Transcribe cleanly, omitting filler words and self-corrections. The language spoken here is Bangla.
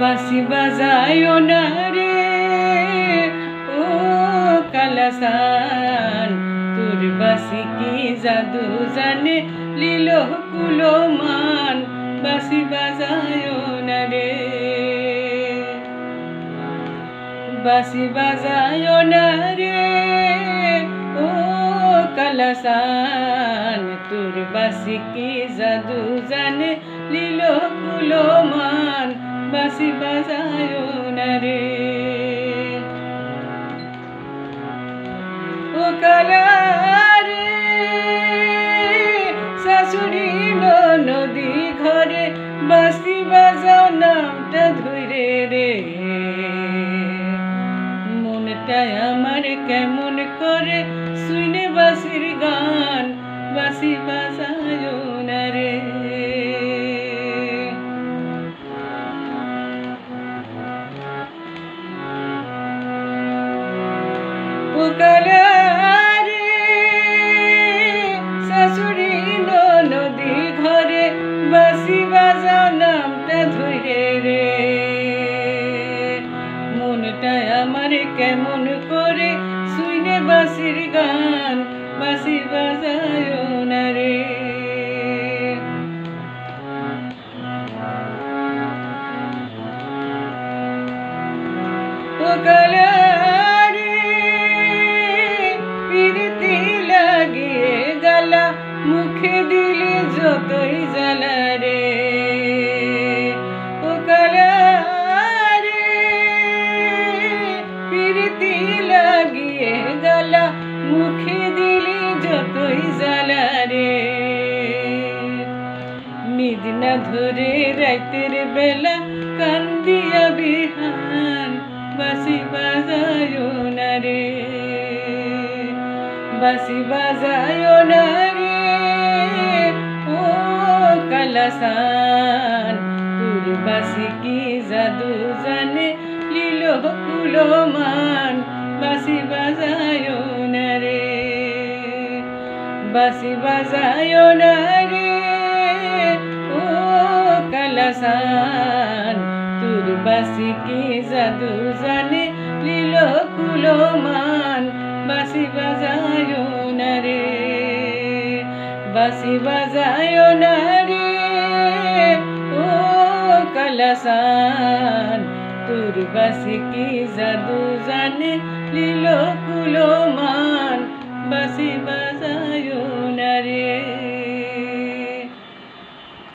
বাঁশি বাজায়ো না রে ও কালাসান, তোর বাঁশি কি জাদু জানে লীল কুলো মান। বাঁশি বাজায়ো না রে, বাঁশি বাজায়ো না রে ও কালাসান, তোর বাঁশি কি জাদু জানে লীল কুলো মান। বাঁশি বাজায়ো না রে ও কালা রে, শাশুড়ি নদী ঘরে বাঁশি বাজাও নামটা ধরে রে। মনটাই আমার কেমন করে শুনে বাঁশির গান। বাঁশি বাজায়ো না রে ও কালা রে, শাশুড়ি নদী ঘরে বাঁশি বাজাও নামটা ধরে রে। মনটাই আমার কেমন করে শুনে বাঁশির গান। বাঁশি বাজায়ো না রে ও কালা রে, পিরিতি লাগিয়ে জ্বালা মুখে দিলে যতই জ্বালা রে। ও কালা রে, পিরিতি লাগিয়ে জ্বালা মুখে দিলে যতই জ্বালা রে। নিদ না ধরে রাতের বেলা কান্দিয়া বিহান। বাঁশি বাজায়ো না রে, বাঁশি বাজায়ো না রে ও কালাসান, তোর বাঁশি কি জাদু জানে লীল কুলো মান। বাঁশি বাজায়ো না রে, বাঁশি বাজায়ো না রে ও কালাসান, তোর বাঁশি কি জাদু জানে লীল কুলো মান। বাঁশি বাজায়ো না রে, বাঁশি বাজায়ো না রে ও কালাসান, তোর বাঁশি কি জাদু জানে লীল কুলো মান। বাঁশি